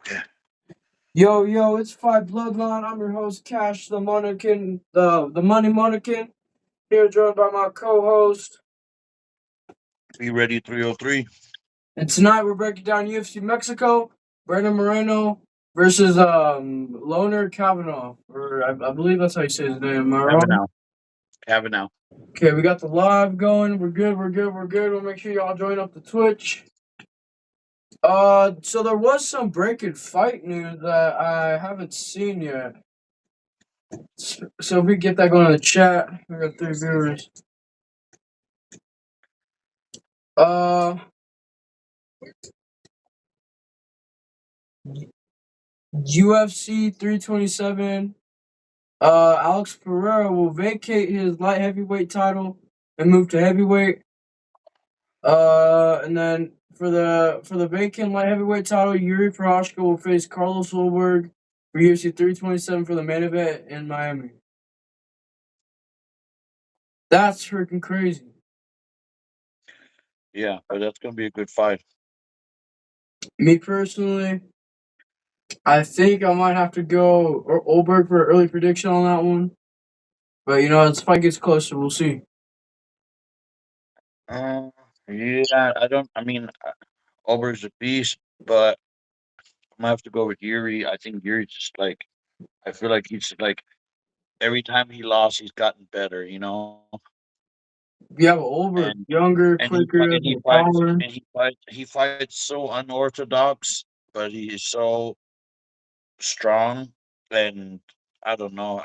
Yeah. Yo, it's Five Bloodline. I'm your host, Cash the Monarchin, the Money Monarchin. Here joined by my co-host. BEREADY303. And tonight we're breaking down UFC Mexico, Brandon Moreno versus Loner Kavanagh. Or I believe that's how you say his name. Am I wrong? Kavanagh. Kavanagh. Okay, we got the live going. We're good. We'll make sure y'all join up the Twitch. So there was some breaking fight news that I haven't seen yet. So if we get that going in the chat, we got 3 viewers. Uh, UFC 327. Alex Pereira will vacate his light heavyweight title and move to heavyweight. And then for the vacant light heavyweight title, Yuri Prochazka will face Carlos Ulberg for UFC 327 for the main event in Miami. That's freaking crazy. Yeah, but that's going to be a good fight. Me personally, I think I might have to go Ulberg for an early prediction on that one. But as the fight gets closer, we'll see. Uh, yeah, I mean, Ulberg's a beast, but I'm going to have to go with Yuri. I think Yuri's just like, I feel like he's like, every time he lost, he's gotten better. Yeah, but Ulberg, And younger, and he fi- quicker, and he more fights power. and he fights so unorthodox, but he is so strong. And I don't know.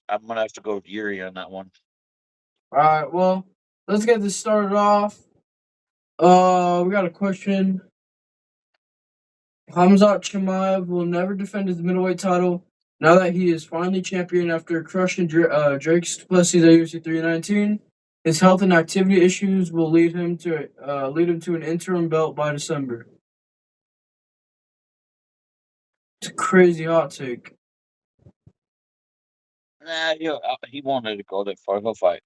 I'm gonna have to go with Yuri on that one. All right, well, let's get this started off. We got a question. Hamzat Chimaev will never defend his middleweight title now that he is finally champion after crushing Drake Duplessis at UFC 319. His health and activity issues will lead him to an interim belt by December. It's a crazy hot take. Nah, he won't let it go that far. He'll fight.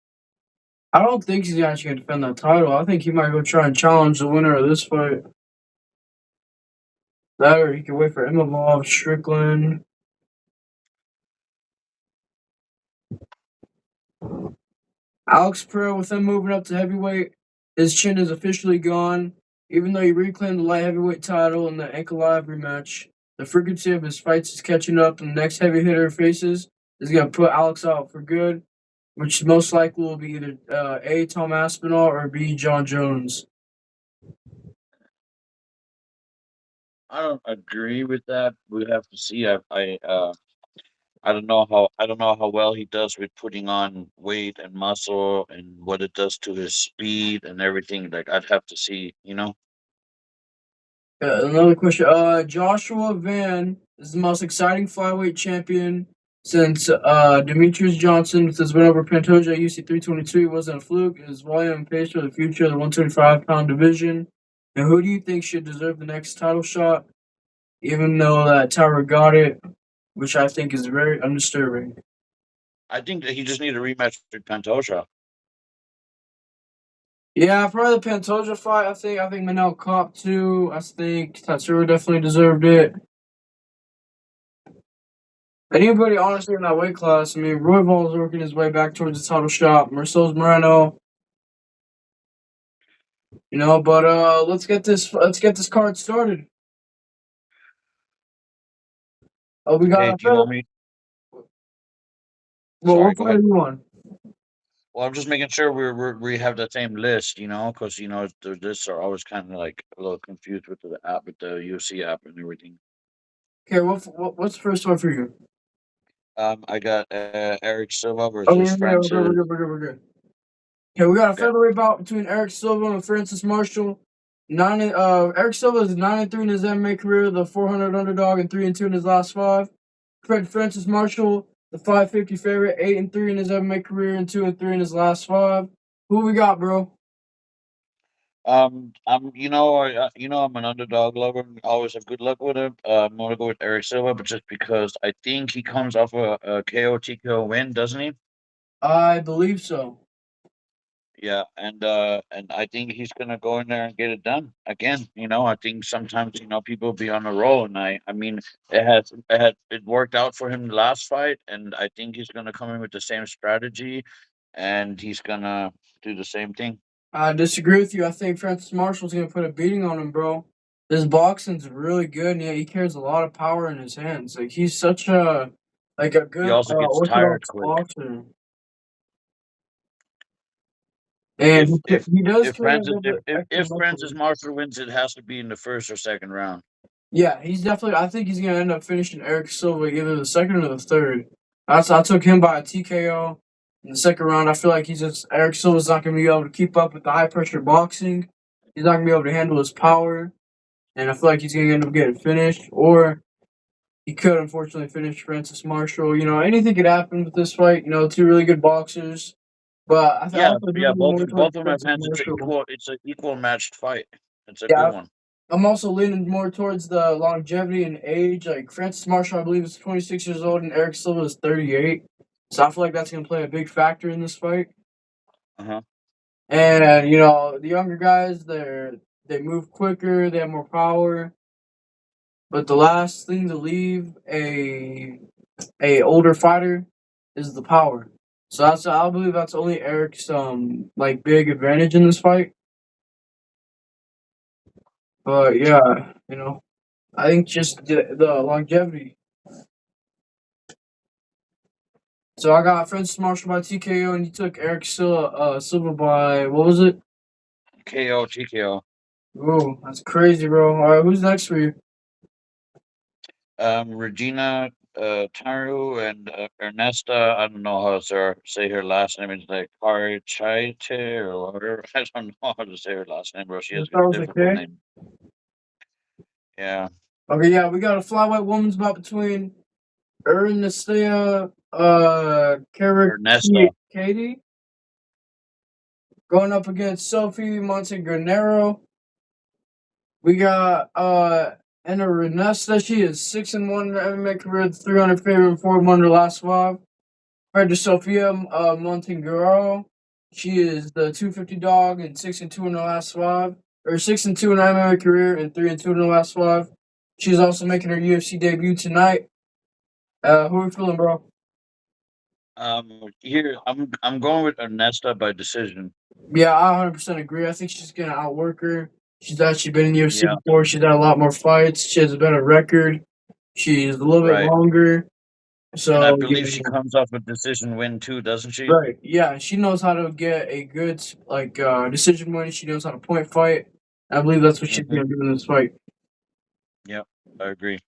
I don't think he's actually going to defend that title. I think he might go try and challenge the winner of this fight. That or he can wait for Imavov, Strickland. Alex Pereira, with him moving up to heavyweight, his chin is officially gone. Even though he reclaimed the light heavyweight title in the Ankalaev rematch, the frequency of his fights is catching up, and the next heavy hitter he faces is going to put Alex out for good, which most likely will be either A. Tom Aspinall or B. John Jones. I don't agree with that. We have to see. I don't know how well he does with putting on weight and muscle and what it does to his speed and everything. Like I'd have to see. Another question. Joshua Van is the most exciting flyweight champion since Demetrius Johnson with his win over Pantoja at UC 322 wasn't a fluke. His volume and pace for the future of the 125-pound division. And who do you think should deserve the next title shot? Even though that Tyra got it, which I think is very undisturbing. I think that he just needs a rematch with Pantoja. Yeah, probably the Pantoja fight. I think Manel caught too. I think Tatsuro definitely deserved it. Anybody honestly in that weight class, I mean, Royval's working his way back towards the title shot. Marcel's Moreno, but let's get this card started. We got Okay, a do you feather. want me? Well, Sorry, what go fight are ahead. you on? Well, I'm just making sure we have the same list, because the lists are always kind of like a little confused with the app, with the UFC app and everything. Okay, what's the first one for you? I got Eric Silva Oh versus yeah, we're good, we're Francis. good, we're good, we're good. Okay, we got a Okay. featherweight bout between Eric Silva and Francis Marshall. Eric Silva is 9-3 in his MMA career, the 400 underdog, and 3-2 in his last five. Francis Marshall, the 550 favorite, 8-3 in his MMA career, and 2-3 in his last five. Who we got, bro? I'm an underdog lover. Always have good luck with him. I'm gonna go with Eric Silva, but just because I think he comes off a KO TKO win, doesn't he? I believe so. Yeah, and I think he's gonna go in there and get it done again. I think sometimes people be on a roll, and I mean it worked out for him last fight, and I think he's gonna come in with the same strategy, and he's gonna do the same thing. I disagree with you. I think Francis Marshall's gonna put a beating on him, bro. His boxing's really good, and yeah, he carries a lot of power in his hands. Like he's such a He good also gets tired orthodox quick. boxer, and If if he does if carry a Francis little if bit if, extra if muscle. Francis Marshall wins, it has to be in the first or second round. Yeah, he's definitely. I think he's gonna end up finishing Eric Silva either the second or the third. I took him by a TKO in the second round. I feel like Eric Silva's not gonna be able to keep up with the high pressure boxing. He's not gonna be able to handle his power, and I feel like he's gonna end up getting finished, or he could unfortunately finish Francis Marshall. Anything could happen with this fight. Two really good boxers, but I Yeah, also do yeah. lean Both more both towards of them have Francis hands. It's a Marshall. equal. It's an equal matched fight. It's a good Yeah, one. I'm also leaning more towards the longevity and age. Like Francis Marshall, I believe, is 26 years old, and Eric Silva is 38. So I feel like that's going to play a big factor in this fight. Uh huh. And the younger guys, they move quicker, they have more power. But the last thing to leave a older fighter is the power. So I believe that's only Eric's like big advantage in this fight. But yeah, I think just the longevity. So I got Francis Marshall by TKO, and you took Eric Silva by what was it? KO TKO. Oh, that's crazy, bro. All right, who's next for you? Regina Taru and Ernesta. I don't know how to say her last name. It's like Karchaite or whatever. I don't know how to say her last name, bro. She has That a was difficult okay. name. Yeah. Okay, yeah, we got a flyweight women's bout between Ernestia Ernesta. Katie going up against Sophie Montegranero. We got Anna Renesta. She is 6-1 in her MMA career, 300 favorite and 4-1 in her last five. Compared to Sofia Montenegro, she is the 250 dog and 6-2 in the last five, or 6-2 in her MMA career and 3-2 in the last five. She's also making her UFC debut tonight. Who are we feeling, bro? Here I'm going with Ernesta by decision. Yeah, I 100% agree. I think she's gonna outwork her. She's actually been in the UFC Yeah. before. She's had a lot more fights. She has a better record. She's a little bit Right. longer. And I So believe she yeah, comes off a decision win too, doesn't she? right. Yeah, she knows how to get a good decision win. She knows how to point fight. I believe that's what she's Mm-hmm. gonna do in this fight. Yep. I agree.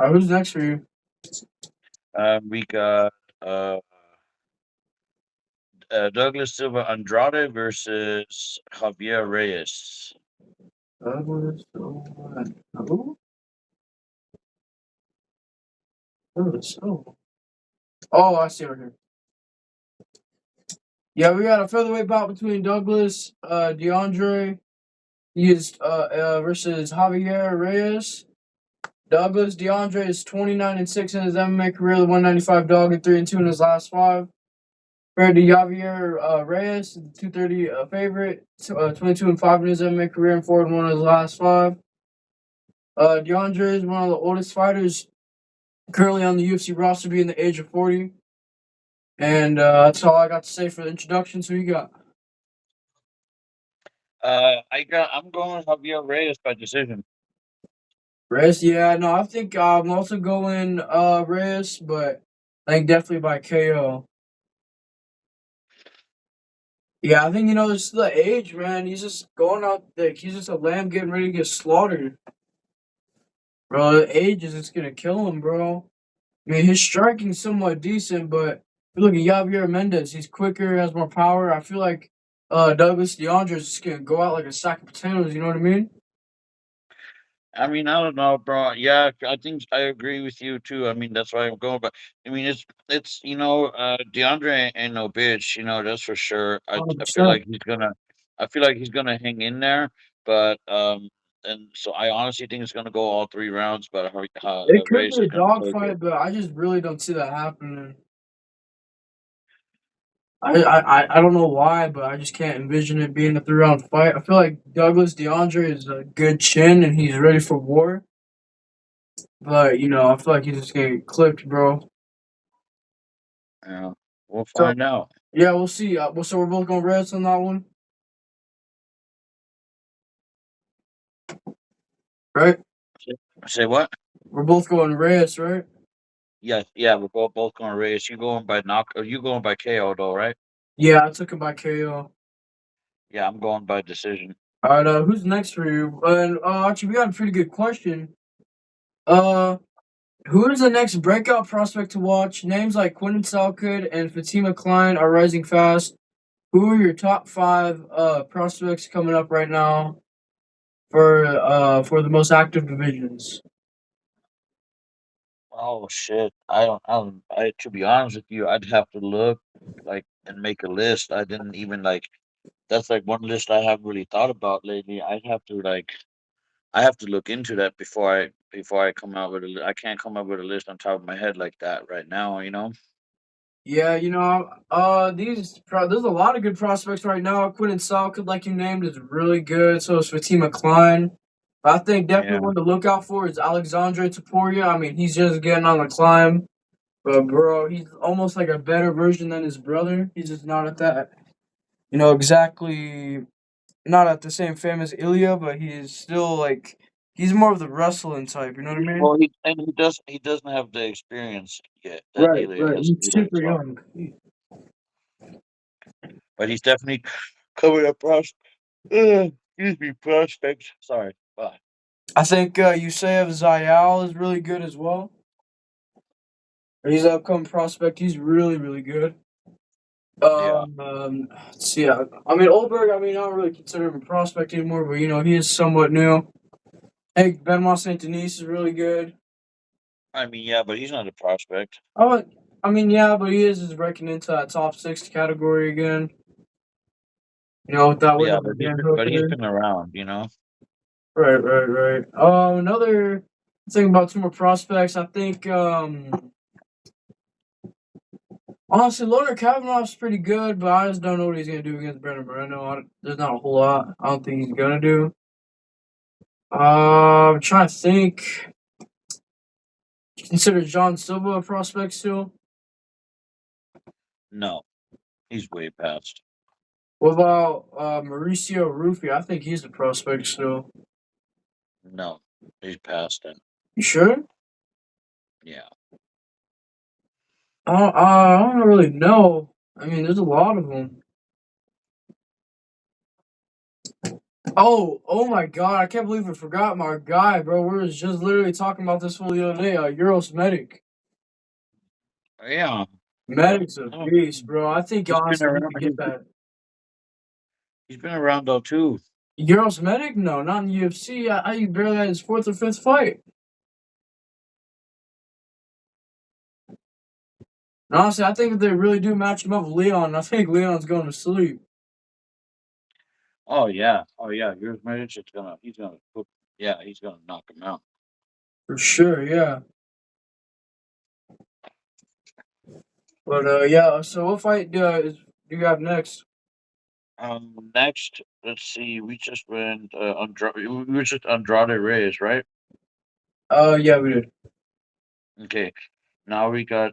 Who's next for you? We got uh, Douglas Silva Andrade versus Javier Reyes. Who? Oh, I see right here. Yeah, we got a featherweight bout between Douglas DeAndre. He is versus Javier Reyes. Douglas DeAndre is 29-6 in his MMA career, the 195 dog, and 3-2 in his last five. Compared to Javier Reyes, the 230 favorite, 22-5 in his MMA career and 4-1 in his last five. DeAndre is one of the oldest fighters currently on the UFC roster, being the age of 40. And that's all I got to say for the introduction. So you got I'm going with Javier Reyes by decision. Reyes. Yeah, no, I think I'm also going Reyes, but I think definitely by KO. Yeah, I think this is the age, man. He's just going out like he's just a lamb getting ready to get slaughtered, bro. The age is just gonna kill him, bro. I mean, his striking's somewhat decent, but you look at Javier Mendez. He's quicker, has more power. I feel like Douglas DeAndre is just gonna go out like a sack of potatoes. You know what I mean? I mean, I don't know, bro. Yeah, I think I agree with you too. I mean, that's why I'm going. But I mean, it's DeAndre ain't no bitch. That's for sure. I Hundred I feel percent. like he's gonna, I feel like he's gonna hang in there. But and so I honestly think it's gonna go all three rounds. But It could Reyes be is a gonna take it. dogfight, but I just really don't see that happening. I don't know why, but I just can't envision it being a 3 round fight. I feel like Douglas DeAndre is a good chin and he's ready for war. But I feel like he's just getting clipped, bro. Yeah, we'll So find out. yeah, we'll see. So we're both going Reds on that one, right? Say what? We're both going Reds, right? Yeah, yeah, we're both going to race. You going by knock? Or you going by KO though, right? Yeah, I took him by KO. Yeah, I'm going by decision. All right, who's next for you? And actually, we got a pretty good question. Uh, who is the next breakout prospect to watch? Names like Quentin Salkid and Fatima Klein are rising fast. Who are your top five prospects coming up right now for the most active divisions? Oh shit! I don't. I don't. I To be honest with you, I'd have to look like and make a list. I didn't even like. That's like one list I haven't really thought about lately. I'd have to like. I have to look into that before I come out with I can't come up with a list on top of my head like that right now. Yeah, there's a lot of good prospects right now. Quentin Salkid, like you named, is really good. So is Fatima Klein. I think definitely Yeah. one to look out for is Alexandre Taporia. I mean, he's just getting on the climb, but bro, he's almost like a better version than his brother. He's just not at that, exactly not at the same fame as Ilya, but he is still like he's more of the wrestling type. You know what I mean? Well, he doesn't have the experience yet that Right, Ilya right. has He's either. super So, young. but he's definitely coming up excuse me, prospects. Sorry. I think Yusef Zayal is really good as well. He's an upcoming prospect. He's really, really good. Yeah. Let's see. I mean, Olberg. I mean, I don't really consider him a prospect anymore, but he is somewhat new. Hey, Benoit Saint Denis is really good. I mean, yeah, but he's not a prospect. Oh, I mean, yeah, but he is just breaking into that top six category again. With that win Yeah, over Dan Hooker. he's been around. Right, right, right. Another thing about two more prospects. I think honestly, Loner Kavanagh's pretty good, but I just don't know what he's gonna do against Brandon Moreno. There's not a whole lot. I don't think he's gonna do. I'm trying to think. Consider John Silva a prospect still. No, he's way past. What about Mauricio Rufy? I think he's a prospect still. No, he's past it. You sure? Yeah. I don't really know. I mean, there's a lot of them. Oh my God! I can't believe I forgot my guy, bro. We were just literally talking about this fool the other day. Euros Medic. Yeah. Medic's a Oh, beast, bro. I think he's been honestly he around. could get that. He's been around though too. Euros Medic? No, not in the UFC. I barely had his fourth or fifth fight. And honestly, I think if they really do match him up with Leon, I think Leon's going to sleep. Oh yeah. Oh yeah. Yours Medic is gonna. He's gonna. Yeah, he's gonna knock him out. For sure, yeah. But yeah, so what fight do you have next? Next, let's see. We just went We were just Andrade Reyes, right? Yeah, we did. Okay. Now we got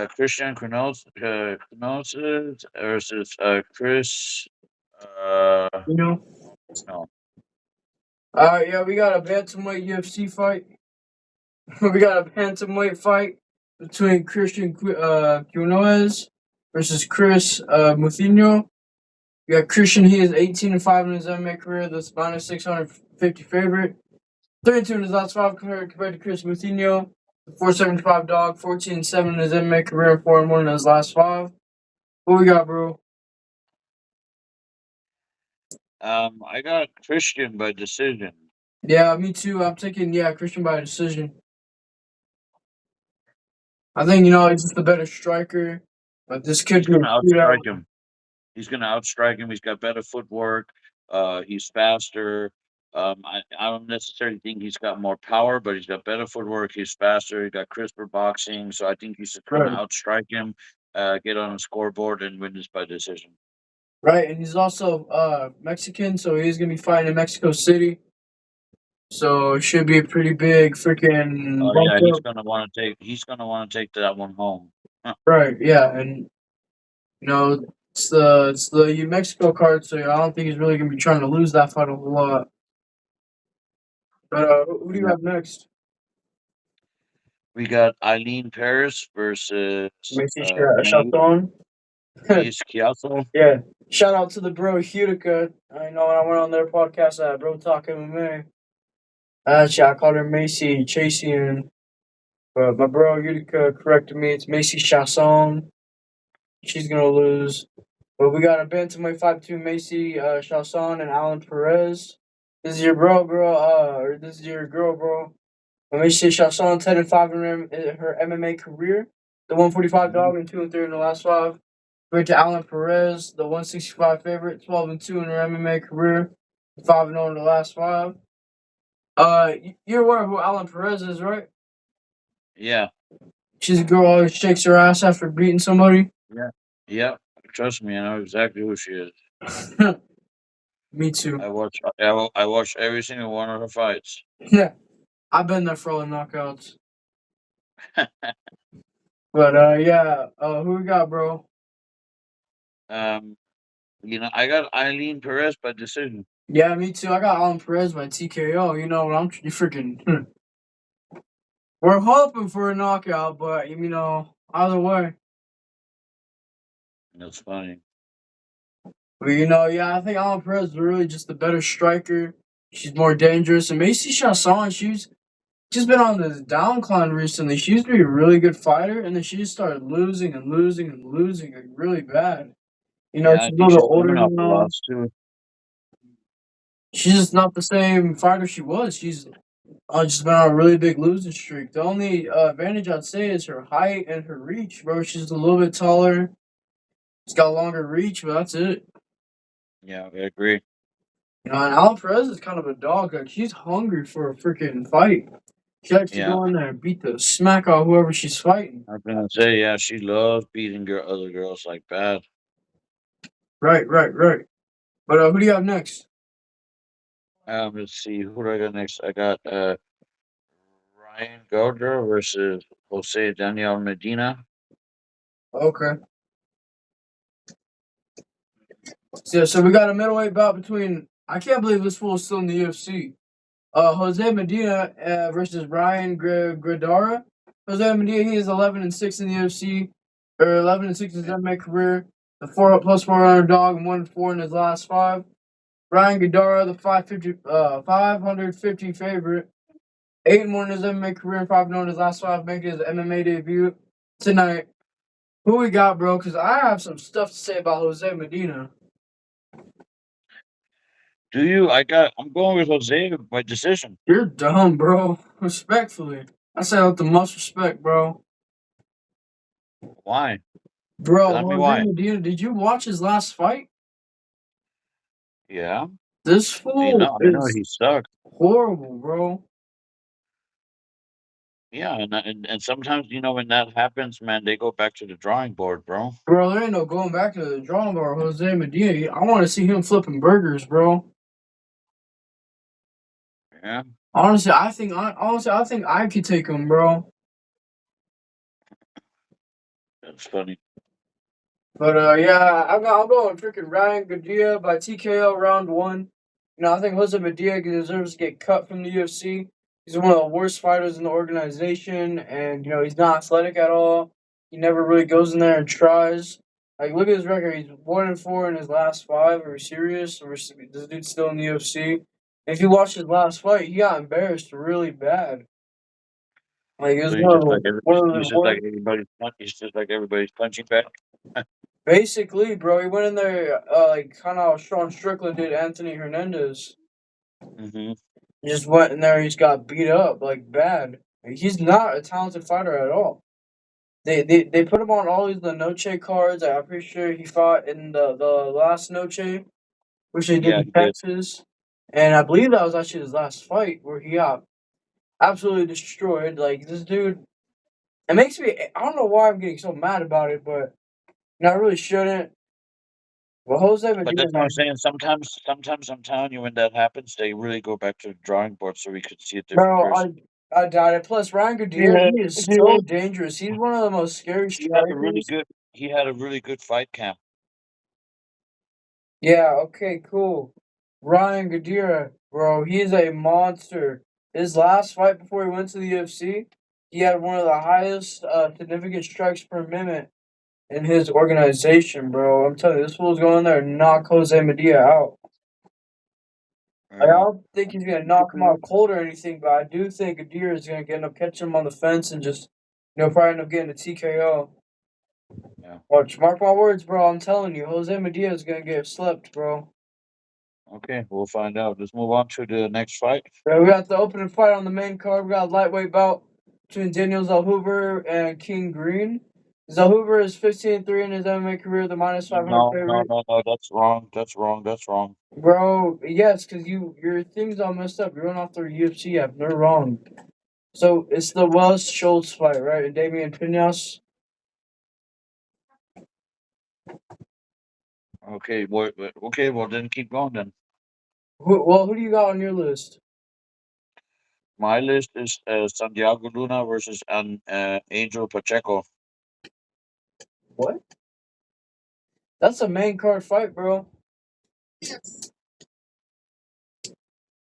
Christian Kronoses versus Chris. Uh, You know? no. Yeah, we got a bantamweight UFC fight. We got a bantamweight fight between Christian Quinones versus Chris Moutinho. We got Christian. He is 18-5 in his MMA career. That's minus 650 favorite. 32 in his last five compared to Chris Moutinho. 475 dog. 14-7 in his MMA career. 4-1 in his last five. What we got, bro? I got Christian by decision. Yeah, me too. I'm taking Christian by decision. I think he's just a better striker, but this could He's be a gonna shootout. outstrike him. He's gonna outstrike him. He's got better footwork. He's faster. I don't necessarily think he's got more power, but he's got better footwork. He's faster. He got crisper boxing, so I think he's just gonna Right. outstrike him. get on the scoreboard and win this by decision. Right, and he's also Mexican, so he's gonna be fighting in Mexico City. So it should be a pretty big freaking Oh bump yeah, up. he's gonna want to take that one home. Huh. Right, yeah, and it's the Mexico card, so I don't think he's really gonna be trying to lose that fight a whole lot. But who do you Yeah. have next? We got Eileen Paris versus Macy May Chalton. Mace Chiasso. Yeah. Shout out to the bro Utica. I know when I went on their podcast at Bro Talk MMA. Actually, I called her Macy Chasian, but my bro Utica corrected me. It's Macy Chasson. She's gonna lose. But we got a bantamweight fight between Macy Chasson and Alan Perez. This is your bro, girl. Or this is your girl, bro. Macy Chasson 10-5 in her MMA career. The 145 Mhm. dog and 2-3 in the last five. Compared to Alan Perez, the 165 favorite, 12-2 in her MMA career, 5-0 in the last five. You're aware of who Alan Perez is, right? Yeah, She's a girl who always shakes her ass after beating somebody. yeah, yeah. Trust me, I know exactly who she is. Me too. I watched every single one of her fights. Yeah, I've been there for all the knockouts. But yeah, who we got, bro? um, I got Eileen Perez by decision. Yeah, me too. I got Alan Perez by TKO. You know what? You freaking. We're hoping for a knockout, but either way. That's funny. But yeah, I think Alan Perez is really just the better striker. She's more dangerous. And Macy Chasson, she's just been on this downcline recently. She used to be a really good fighter, and then she just started losing and losing and losing, like really bad. Yeah, I She's a think little she's older coming off a now. loss too. She's just not the same fighter she was. She's just been on a really big losing streak. The only advantage I'd say is her height and her reach, bro. She's a little bit taller. She's got longer reach, but that's it. Yeah, I agree. And Alan Perez is kind of a dog. Like, she's hungry for a freaking fight. She likes to Yeah, go in there and beat the smack out of whoever she's fighting. I was gonna say, yeah, she loves beating other girls like bad. Right, right, right. But who do you have next? Let's see, who do I got next? I got Ryan Gardner versus Jose Daniel Medina. Okay. So we got a middleweight bout between. I can't believe this fool is still in the UFC. Jose Medina versus Ryan Gradara. Jose Medina, he is 11-6 in the UFC, or 11-6 in his MMA career. The 4+4 dog and 1-4 in his last five. Ryan Gadara, the 550 favorite, 8-1 in his MMA career and 5-0 in his last five, making his MMA debut tonight. Who we got, bro? Because I have some stuff to say about Jose Medina. Do you? I'm going with Jose by decision. You're dumb, bro. Respectfully, I say with the most respect, bro. Why? Bro, Tell me Jose why. Medina, did you watch his last fight? Yeah, This fool I know is he sucked. horrible, bro. Yeah, and sometimes when that happens, man, they go back to the drawing board, bro. Bro, there ain't no going back to the drawing board. Jose Medina, I want to see him flipping burgers, bro. Yeah, Honestly, I think I could take him, bro. that's funny. But yeah, I'm going freaking Ryan Garcia by TKO round one. I think Jose Medina deserves to get cut from the UFC. He's one of the worst fighters in the organization, and he's not athletic at all. He never really goes in there and tries. Like, look at his record. He's 1-4 in his last five. Are we serious? Or is this dude's still in the UFC? If you watch his last fight, he got embarrassed really bad. Like, it was So he's just like one of the he's just like worst. he's just like everybody's punching bag. Basically, bro, he went in there like kind of how Sean Strickland did Anthony Hernandez. Hmm. He just went in there, he's got beat up like bad. Like, he's not a talented fighter at all. They put him on all these the Noche cards. I'm pretty sure he fought in the last Noche, which they did Yeah, in he did. Texas, and I believe that was actually his last fight where he got absolutely destroyed. Like, this dude, it makes me. I don't know why I'm getting so mad about it, but And I really shouldn't. Well, Jose But Medina, that's what I'm man, saying. Sometimes I'm telling you, when that happens, they really go back to the drawing board so we could see a different bro, person. I doubt it. Plus, Ryan He Gutierrez, had he is he so had dangerous. He's one of the most scary he had a really strikers. good he had a really good fight camp. Yeah, okay, cool. Ryan Gutierrez, bro, he's a monster. His last fight before he went to the UFC, he had one of the highest significant strikes per minute in his organization, bro. I'm telling you, this fool's going there and knock Jose Medina out. I Yeah. don't think he's gonna knock him out cold or anything, but I do think Adir is gonna end up catching him on the fence and just, probably end up getting a TKO. Yeah. Watch, mark my words, bro. I'm telling you, Jose Medina is gonna get slept, bro. Okay, we'll find out. Let's move on to the next fight. Yeah, we got the opening fight on the main card. We got a lightweight bout between Daniel Zellhuber and King Green. Zellhuber is 15-3 in his MMA career, the minus 500 No, no, favorite. no, no. That's wrong. That's wrong. That's wrong. Bro, yes, because your thing's all messed up. You're going off the UFC app. They're wrong. So it's the Wells Schultz fight, right? And Damian Pinas. Okay, okay. Well, then keep going. Then Who do you got on your list? my list is Santiago Luna versus Angel Pacheco. What? That's a main card fight, bro.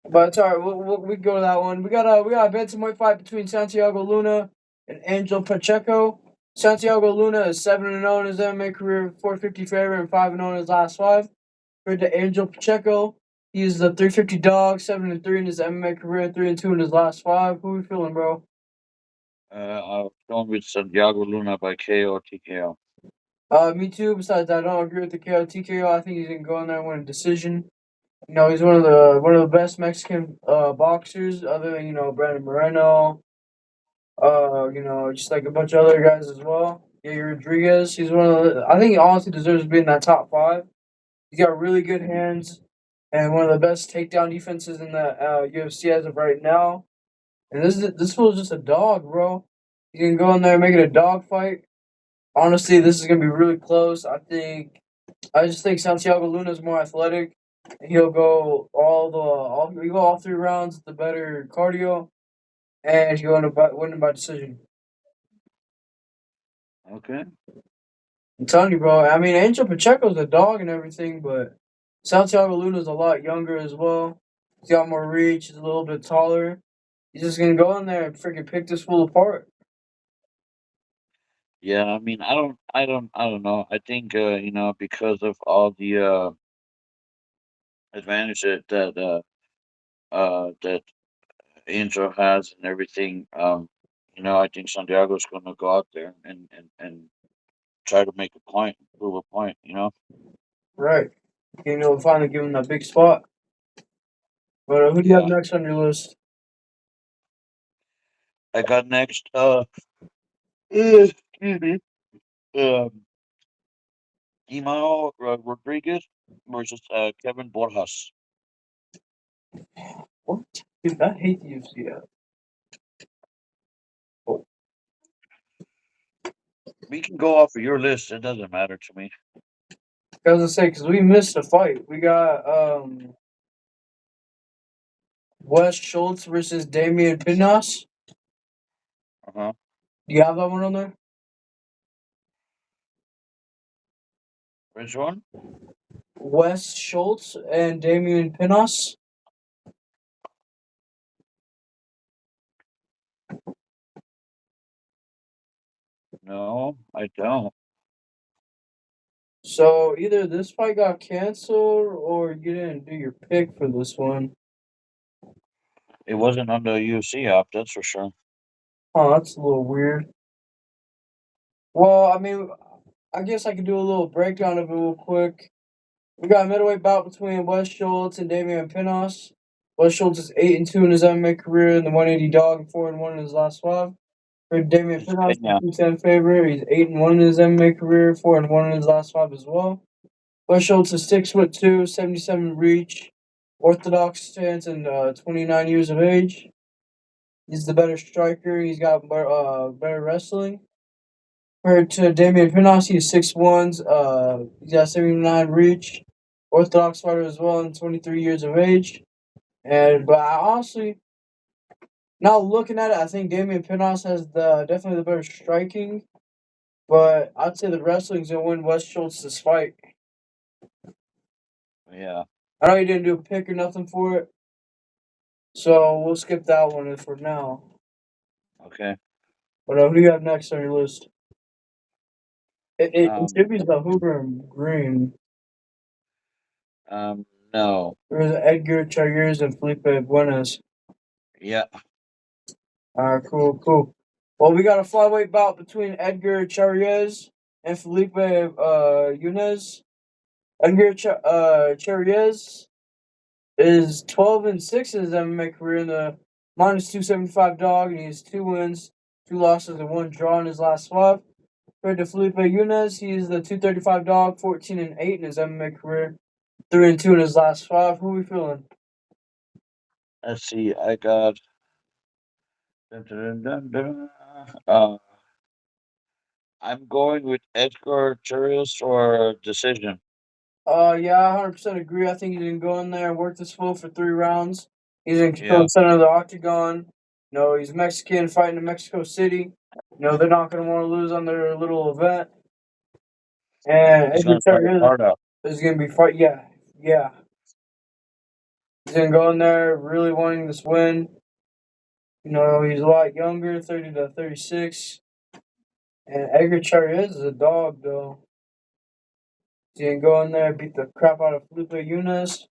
But it's alright. We go to that one. We got a bantamweight fight between Santiago Luna and Angel Pacheco. Santiago Luna is 7-0 in his MMA career, 450 favorite, and 5-0 in his last five. Compared to Angel Pacheco, he's the 350 dog, 7-3 in his MMA career, 3-2 in his last five. Who we feeling, bro? I'm going with Santiago Luna by KO TKO. Me too. Besides, I don't agree with the KO TKO. I think he's gonna go in there and win a decision. He's one of the best Mexican boxers, other than Brandon Moreno. Just like a bunch of other guys as well. Yeah, Rodriguez. He's one of the. I think he honestly deserves to be in that top five. He's got really good Mhm. hands and one of the best takedown defenses in the UFC as of right now. And this fool's just a dog, bro. He can go in there and make it a dog fight. Honestly, this is gonna be really close. I just think Santiago Luna is more athletic. He'll go all 3 rounds, the better cardio, and he'll end up winning by decision. Okay. I'm telling you, bro. I mean, Angel Pacheco's a dog and everything, but Santiago Luna's a lot younger as well. He's got more reach. He's a little bit taller. He's just gonna go in there and freaking pick this fool apart. Yeah, I mean, I don't know. I think because of all the advantage that Angel has and everything, I think Santiago's going to go out there and try to make a point, prove a point. Right. Finally give him that big spot. But who do you have Yeah. next on your list? I got next. Excuse me. Um, Rodriguez versus Kevin Borjas. What? Dude, I hate the UFC. Oh, We can go off of your list. It doesn't matter to me. I was gonna say because we missed a fight. We got Wes Schultz versus Damian Pinas. Uh huh. Do you have that one on there? Which one? Wes Schultz and Damian Pinas. No, I don't. So either this fight got canceled or you didn't do your pick for this one. It wasn't on the UFC app, that's for sure. Oh, that's a little weird. Well, I mean, I guess I could do a little breakdown of it real quick. We got a middleweight bout between Wes Schultz and Damian Pinas. Wes Schultz is 8-2 in his MMA career in the 180 dog and 4-1 in his last five. For Damian It's Pinas, the Pena. 210 favorite. He's 8-1 in his MMA career, 4-1 in his last five as well. Wes Schultz is 6'2", 77 reach, orthodox stance, and 29 years of age. He's the better striker. He's got better wrestling. Compared to Damian Pinot, he's 6'1". He's got 79 reach. Orthodox fighter as well, and 23 years of age. And but I honestly, now looking at it, I think Damian Pinot has the definitely the better striking. But I'd say the wrestling's gonna win West Schultz's fight. Yeah. I know you didn't do a pick or nothing for it, so we'll skip that one for now. Okay. But who do you have next on your list? It Um. should be the Hoover and Green. No. There's Edgar Chayers and Felipe Buenas. Yeah. Alright, cool, cool. Well, we got a flyweight bout between Edgar Chayers and Felipe Yunez. Edgar Chayers is 12-6 in his MMA career in the -275 dog, and he has 2 wins, 2 losses, and 1 draw in his last 5. Compared to Felipe Yunez, he is the 235 dog, 14-8 in his MMA career, 3-2 in his last 5. Who are we feeling? Let's see. I got. Dun, dun, dun, dun, dun. I'm going with Edgar Churios for decision. Yeah, I 100% agree. I think he's gonna go in there and work this fool for 3 rounds. He's gonna control Yeah. the center of the octagon. He's Mexican fighting in Mexico City. They're not gonna want to lose on their little event. And He's Edgar gonna fight his Chayers heart out. is gonna be fight. Yeah, yeah. He's gonna go in there really wanting this win. He's a lot younger, 30 to 36. And Edgar Chayers is a dog, though. He's gonna go in there, beat the crap out of Felipe Yunus.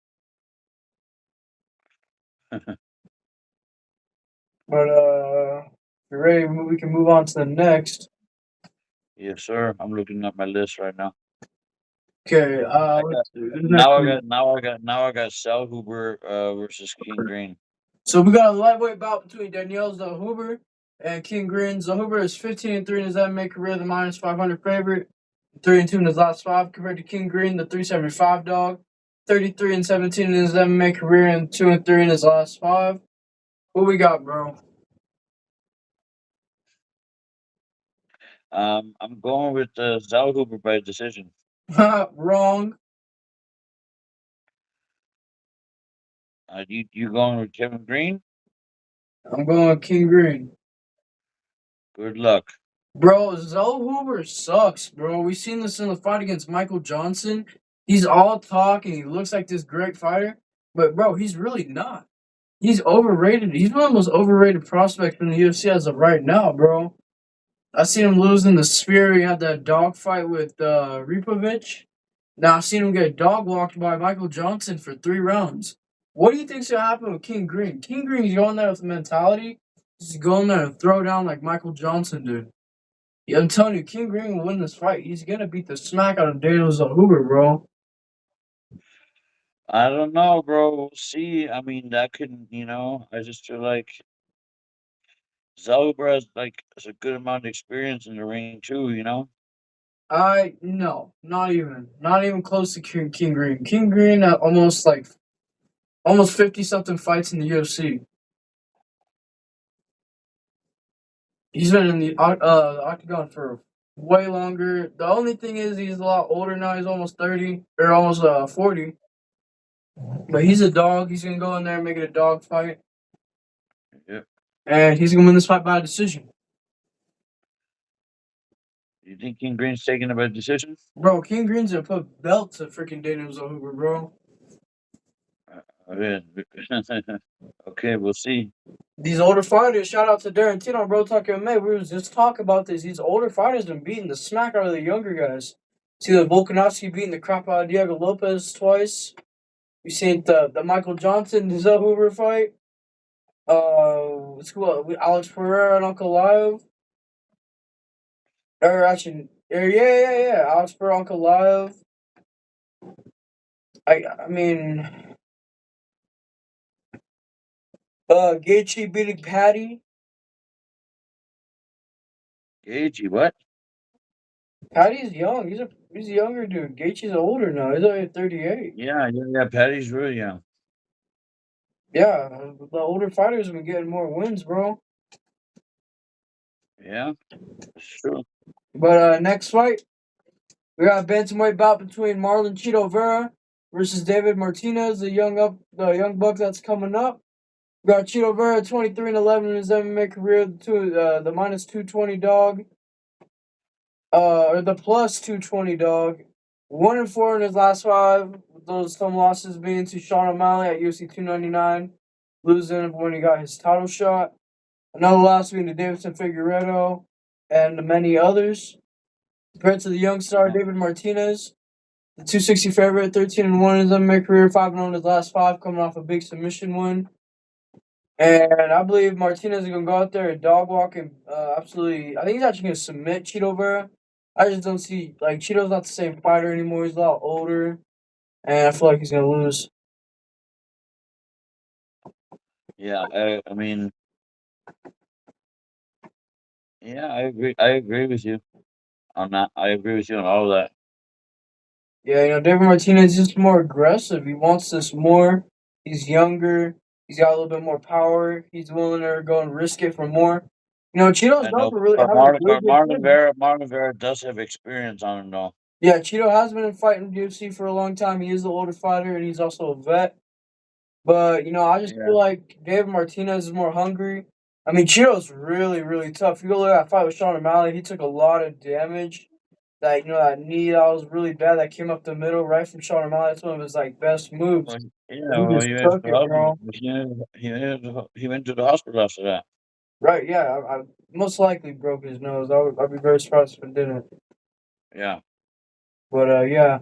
But if you're ready, we can move on to the next. Yes, sir. I'm looking at my list right now. Okay, I got let's do the next now. I one. got now. I got now. I got Sal Huber versus King Green. So we got a lightweight bout between Danielle Zahuber and King Green. Zahuber is 15-3 in his MMA career, the -500 favorite. 3-2 in his last 5 compared to King Green, the 375 dog. 33-17 in his MMA career and 2-3 in his last 5. What we got, bro? I'm going with Sal Huber by decision. Wrong. You going with Kevin Green? I'm going with King Green. Good luck. Bro, Zoe Hoover sucks, bro. We seen this in the fight against Michael Johnson. He's all talk and he looks like this great fighter, but bro, he's really not. He's overrated. He's one of the most overrated prospects in the UFC as of right now, bro. I seen him lose in the Sphere. He had that dog fight with Ripovich. Now I've seen him get dog walked by Michael Johnson for 3 rounds. What do you think's gonna happen with King Green? King Green's going there with the mentality. He's going there and throw down like Michael Johnson did. Yeah, I'm telling you, King Green will win this fight. He's gonna beat the smack out of Daniel Zahuber, bro. I don't know, bro. We'll see. I mean, that could, I just feel like Sal Huber has a good amount of experience in the ring too. I no, not even close to King Green. King Green at almost 50 something fights in the UFC. He's been in the octagon for way longer. The only thing is he's a lot older now. He's almost 30 or almost 40. But he's a dog. He's gonna go in there and make it a dog fight, Yeah. and he's gonna win this fight by decision. You think King Green's taking it by decision? Bro, King Green's gonna put belts to freaking Daniel Zahuber, bro. Yeah. Okay, we'll see. These older fighters, shout out to Darren Tino, bro, talking MMA. We was just talking about this. These older fighters been beating the smack out of the younger guys. See the Volkanovski beating the crap out of Diego Lopez twice. We seen the Michael Johnson Zahuber fight. It's cool. With Alex Pereira and Uncle Live. Or actually, yeah. Alex Pereira, Uncle Live. I mean, Gaethje beating Patty. Gagey, what? Patty's young. He's a younger dude. Gaethje's older now. He's only 38. Yeah. Patty's really young. Yeah, the older fighters have been getting more wins, bro. Yeah, that's true. But next fight, we got a bantamweight bout between Marlon Chito Vera versus David Martinez, the young buck that's coming up. We got Chito Vera 23-11 in his MMA career, the minus 220 dog, or the plus 220 dog. 1-4 in his last five, with those some losses being to Sean O'Malley at UFC 299, losing when he got his title shot. Another loss being to Davidson Figueiredo and many others. Compared to the young star Yeah. David Martinez, the 260 favorite, 13-1 in his MMA career, 5-0 in his last five, coming off a big submission win. And I believe Martinez is going to go out there and dog walk and absolutely. I think he's actually going to submit Chito Vera. I just don't see, like, Chito's not the same fighter anymore. He's a lot older. And I feel like he's going to lose. Yeah, I mean, yeah, I agree. I agree with you on that. I agree with you on all of that. Yeah, David Martinez is just more aggressive. He wants this more. He's younger. He's got a little bit more power. He's willing to go and risk it for more. Cheeto's I known know, for really but having a really good gym. Marlon Vera does have experience on him, though. Yeah, Cheeto has been in fighting UFC for a long time. He is the older fighter, and he's also a vet. But I just Yeah. feel like David Martinez is more hungry. I mean, Cheeto's really, really tough. You go look at that fight with Sean O'Malley. He took a lot of damage. That knee that was really bad that came up the middle right from Sean O'Malley. That's one of his like best moves. Well, And yeah, he well, just took it, bro. he went to the hospital after that. Right? Yeah, I most likely broke his nose. I'd be very surprised if it didn't. Yeah, But yeah,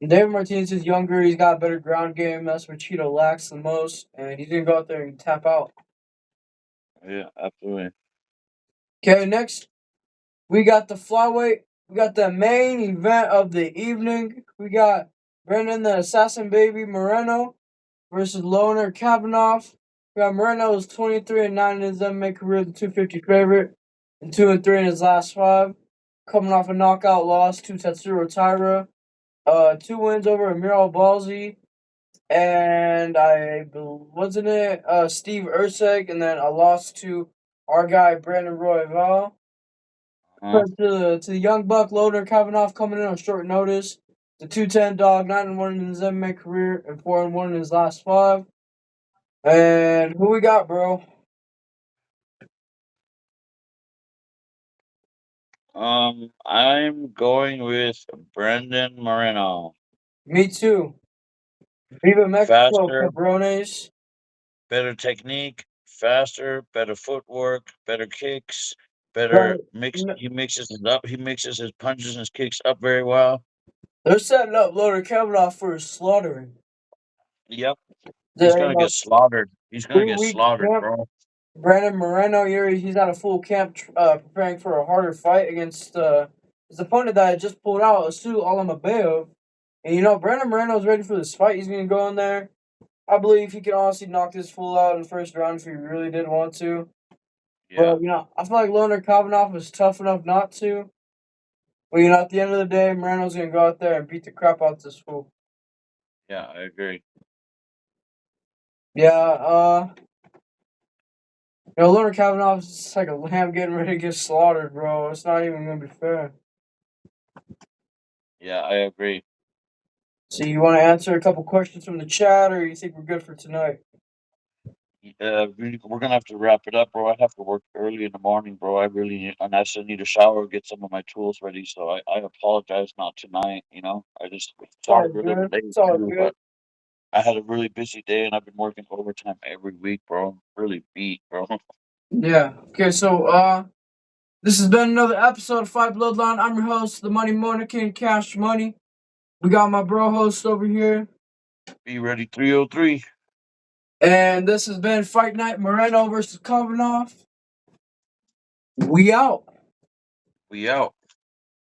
David Martinez is younger. He's got a better ground game. That's where Cheeto lacks the most, and he's gonna go out there and tap out. yeah, absolutely. Okay, next we got the flyweight. We got the main event of the evening. We got Brendan the Assassin Baby Moreno versus Loner Kavanagh. We got Moreno is 23-9 in his MMA career, the 250 favorite, and 2-3 in his last five. Coming off a knockout loss to Tatsuro Taira. Two wins over Amir Albalzi and wasn't it Steve Ursek, and then a loss to our guy Brandon Royval. Uh, To the young buck Loder Kavanagh coming in on short notice. The 210 dog, 9-1 in his MMA career and 4-1 in his last five. And who we got, bro? I'm going with Brendan Moreno. Me too. Viva Mexico, Faster, cabrones. better technique, faster, better footwork, better kicks, better But mix. He mixes it up. He mixes his punches and his kicks up very well. they're setting up Loder Kavanagh for a slaughtering. Yep, he's The gonna get slaughtered. He's gonna get 3 week slaughtered, camp. bro. Brandon Moreno here, he's at a full camp preparing for a harder fight against his opponent that had just pulled out, Asu Alamabeov. And Brandon Moreno's ready for this fight. He's going to go in there. I believe he can honestly knock this fool out in the first round if he really did want to. Yeah, But, I feel like Loner Kavanagh was tough enough not to. But, at the end of the day, Moreno's going to go out there and beat the crap out of this fool. yeah, I agree. Yeah, Loner Kavanagh's just like a lamb getting ready to get slaughtered, bro. It's not even going to be fair. Yeah, I agree. So you want to answer a couple questions from the chat, or you think we're good for tonight? We're gonna have to wrap it up, bro. I have to work early in the morning, bro. And I still need a shower, get some of my tools ready. So I apologize not tonight. I just It's all started a little good. late It's all too, good. but I had a really busy day and I've been working overtime every week, bro. Really beat, bro. Yeah. Okay. So this has been another episode of Fight Bloodline. I'm your host, the Money Monacan Cash Money. We got my bro host over here, Be ready 303. and this has been Fight Night Moreno versus Kavanagh. We out. We out.